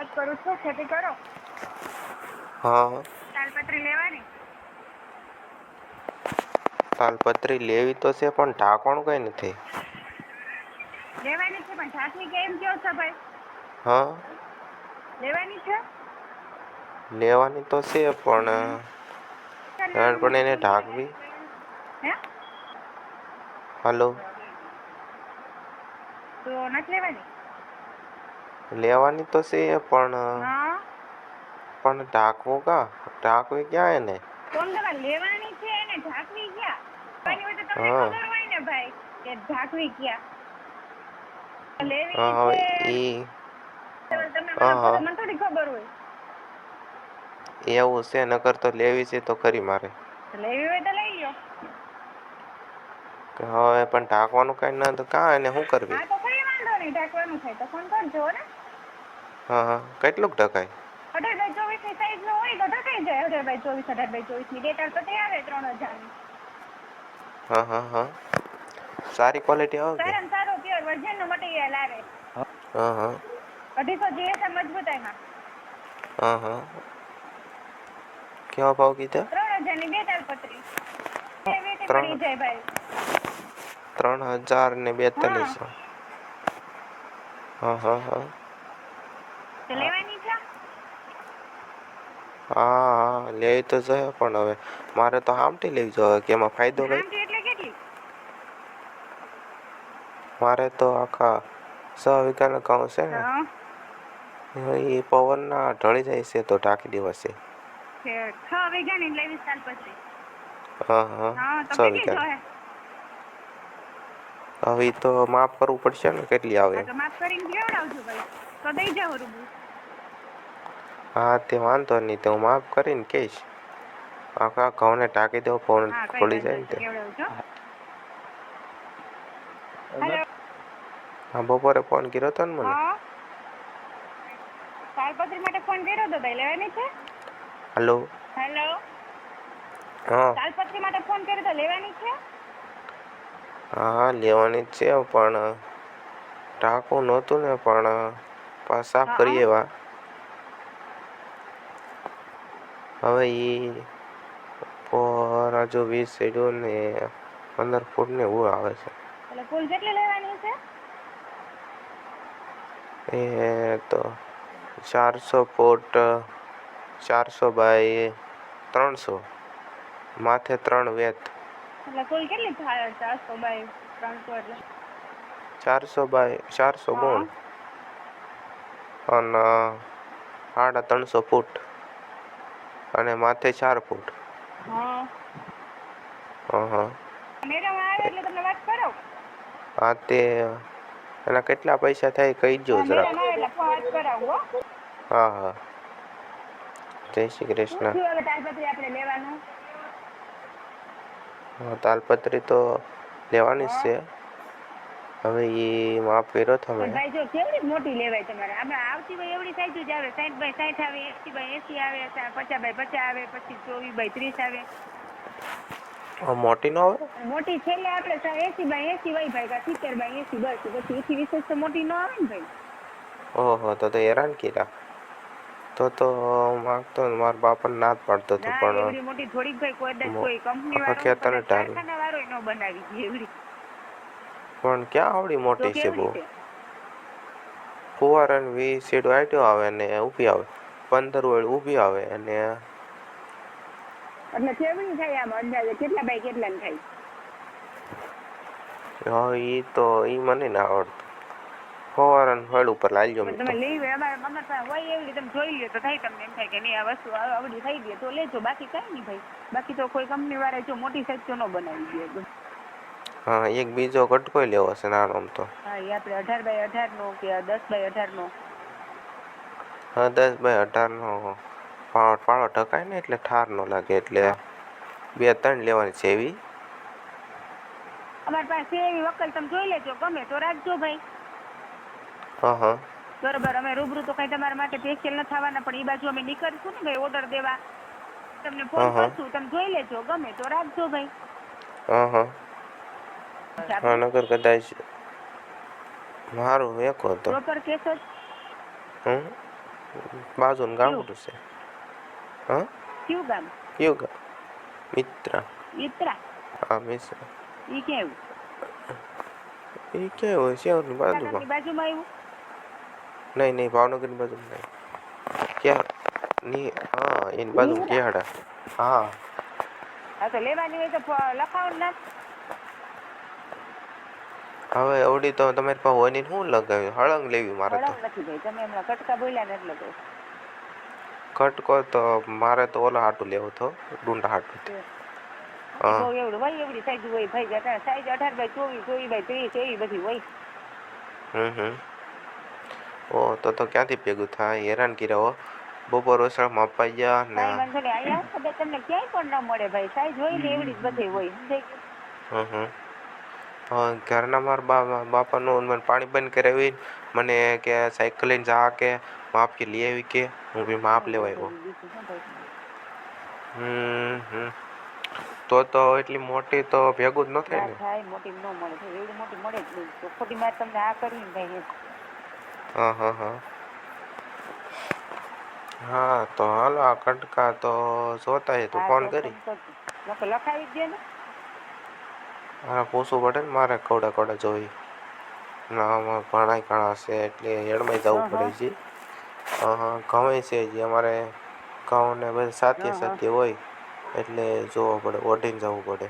વાત કરું છું. ખેતી કરો? હા. તાલપત્રી લેવાની? તાલપત્રી લેવી તો છે પણ ઢાંકવાનું કઈ નથી. લેવાની છે પણ ઢાંકવી કેમ કહો છો ભાઈ? હા. લેવાની છે? લેવાની તો છે પણ એને ઢાંકવી. હે? હાલો. તો નથી લેવાની? લેવાની તો છે હા. પણ ઢાંકવી ક્યાં એને? કોણ તમારે લેવાની છે એને ઢાંકવી ક્યાં? લેવાની હોય તો તમને હા ખબર હોય ને ભાઈ કે ઢાંકવી ક્યાં. લેવી હા છે ઈ તમને હા મને થોડી ખબર હોય. એવું છે નકર તો લેવી છે તો ખરી મારે. લેવી હોય તો લઈ લો. હવે પણ ઢાંકવાનું કઈ ના તો એને શું કરવી? હા તો કઈ વાંધો નહીં, ઢાંકવાનું થાય તો ફોન કરજો ને. હા. કેટલુંક ઢકાય? 18x24 ની સાઈઝ નો હોય તો ઢકાઈ જાય. 18x24, 18x24 ની ડેટા આવે 3000 ની. હા. સારી ક્વોલિટી આવે કે? સારામાં સારો પ્યોર વર્જન નો મટીરીયલ આવે. હા. 250 GSM મજબૂતાઈમાં. હા. કેવા ભાવ કીધા? 3000 ની બે તાલપત્રી. વેટી પડી જાય ભાઈ. 3042. હા. તો લેવાની છે? હા લેવી તો જોઈએ પણ હવે મારે તો હામટી લેવી જોઈએ કે એમાં ફાયદો કઈ? હામટી એટલે કેટલી? મારે તો આખા 6 વીઘાના ઘઉં છે ને. હા. એ પવનના ઢળી જાય છે તો ઢાંકી દેવાશે. 6 વીઘાની લેવી તાલપત્રી. હા. તો 6 કેટલી વીઘાની. જોઈએ? હવે તો માફ કરવું પડશે ને કેટલી આવે. હા તો માફ કરીને લેવડાવજો ભાઈ. તો દઈ જાવ રૂબરૂ. હા તે વાંધો નહીં તો હું માફ કરીને કહીશ. આખા ઘઉંને ટાંકી દો પવન હા કઈ ઢળી વાંધો જાય ને નહીં, તે. કેવડાવજો. હેલો. હા બપોરે ફોન કર્યો હતો ને મને. હા. તાલપત્રી માટે ફોન કર્યો તો ભાઈ, લેવાની છે? હાલો. હેલો. હા. તાલપત્રી માટે ફોન કર્યો તો લેવાની છે? હા લેવાની જ છે પણ ઢાંકવું નહોતું ને પણ સાફ હા. કરીએ એવા. હવે રાજુ 20 સીડું ને 15 ફૂટ ને એવું આવે છે. એટલે કુલ કેટલી લેવાની છે? એ તો 400 ફૂટ 400 બાય 300 માથે 3 વેત. એટલે કુલ કેટલી થાય? 400 બાય 300 એટલે 400 બાય 400 હા. ગુણ અને 350 ફૂટ અને માથે 4 ફૂટ. હા. હા. મેડમ આવે એટલે તમને વાત કરો. હા તે એના કેટલા પૈસા થાય કહી દો હા જરાક. મેડમ આવે એટલે વાત કરાવું હો. હા. જય શ્રી શું કૃષ્ણ. થયું હવે તાલપત્રી આપણે લેવાનું? તાલપત્રી તો લેવાની જ હા. છે. હવે માફ કર્યો તમે. પણ ભાઈ જો કેવડી મોટી લેવાય તમારે? આપણે આવતી હોય એવડી સાઈઝ જ આવે. 60 બાય 60 આવે, 80 બાય 80 આવે, 50 બાય 50 આવે, પછી 24 બાય 30 આવે. મોટી ન આવે? મોટી છેલ્લે આપણે 80 બાય 80 હોય ભાઈ, 70 બાય 80 બસ. પછી એથી વિશેષ તો મોટી ન આવે ને ભાઈ. ઓહો તો હેરાન કર્યા. તો માગતો મારા બાપાને ના જ પાડતો હતો ના પણ એવડી મોટી થોડીક ભાઈ કોઈ કંપની આખા વાળો ખેતરને કદાચ ઢાલ કારખાના વાળો ન બનાવી દે એવડી. પણ ક્યાં આવડી તો મોટી છે બહુ. કેવડી છે? ફુવારાની 20 સીટ વાટ્યો આવે ને ઊભી આવે. 15 વડ ઊભી આવે અને એટલે કેવડી થાય આમ અંદાજે કેટલા બાય કેટલા થાય? હા ઈ મને ના આવડતું. ફુવારાનું હળ ઉપર લાવજો પણ મેં તમે તો. લેવી અમારા પાસે હોય એવડી તમે જોઈ લ્યો તો થાય તમને એમ થાય કે નહીં આ વસ્તુ આવડી થઈ ગઈ તો લેજો, બાકી કઈ નહીં ભાઈ. બાકી તો કોઈ કંપની વાળા જો મોટી સાઈઝ તો ન બનાવી દે. હા એક બીજો કટકોય લેવો છે નાનો આમ તો. હા એ આપણે 18 બાય 18 નો કે 10 બાય 18 નો. હા 10 બાય 18 નો ફાળો ઢકાય ને એટલે ઠાર ન લાગે એટલે 2-3 લેવાની છે એવી. અમારી પાસે એવી વકલ તમે જોઈ લેજો, ગમે તો રાખજો ભાઈ. હા. બરોબર. અમે રૂબરૂ તો કઈ તમારા માટે સ્પેશિયલ ન થવાના, પણ એ બાજુ અમે નીકળશું ને ભાઈ ઓર્ડર દેવા, તમને ફોન હા કરશું, તમે જોઈ લેજો, ગમે તો રાખજો ભાઈ. હા. હા આપણે નગર કદાચ મારું વેકો હતો. પ્રોપર કેસ જ. હમ બાજુનું ગામડું છે. હા કયું ગામ? કયું ગામ? મિત્રા. ઈત્રા. હા મિશ્રા. ઈ ક્યાં એ ક્યાં હોય? શહેરની આવ્યું? બાજુમાં. કાકાની બાજુમાં આવ્યું? નહીં નહીં, ભાવનગરની બાજુમાં નહીં. ક્યાં ની? હા એની બાજુમાં નીવરા. કેહાડા. હા હા તો લેવાની હોય તો લખાવો ને નામ. હવે અવડી તો તમારી પાસે હોય ને શું લગાવ્યું? હળંગ લેવી મારે તો. હળંગ નથી ભાઈ, તમે હમણાં કટકા બોલ્યા ને એટલે કહું. કટકો તો મારે તો ઓલા હાટું લેવો હતો, ડુંડા હાટું. હા બહુ એવડું હોય, એવડી સાઈઝ હોય ભાઈ. સાઈઝ 18 બાય 24, 24 બાય 30 એવી બધી હોય. હમ. ઓ તો ક્યાંથી ભેગું થાય? હેરાન કર્યા હો. બપોર ઓસળમાં અપાઈ ગયા ને. કાંઈ વાંધો નહીં, અહીંયા કદાચ તમને ક્યાંય પણ ન મળે ભાઈ. સાઈઝ હોય ને એવડી જ બધે હોય, સમજાઈ ગયું? હમ. ઘરના મારા બાપાનું મને પાણી બંધ કરાવી, મને કે સાયકલ લઈને જા કે માપ કે લઈ આવી કે હું બી માપ લેવા આવ્યો. હમ. તો એટલી મોટી તો ભેગું જ ન થાય ને. થાય મોટી ન મળે, એવડી મોટી મળે જ નહીં. તો ખોટી માર તમને આ કરી ને ભાઈ. હા તો હાલો, આ કટકા તો જોતા હે તો ફોન કરી. લખાવી જ દે ને. હા પૂછવું પડે ને મારે કવડા જોઈ. ના આમાં ઘણા ઘણા છે એટલે હેડમાં જવું પડે છે. ઘઉં છે જે અમારે ઘઉં ને બધું સાથે હોય એટલે જોવા પડે, ઓઢીને જવું પડે.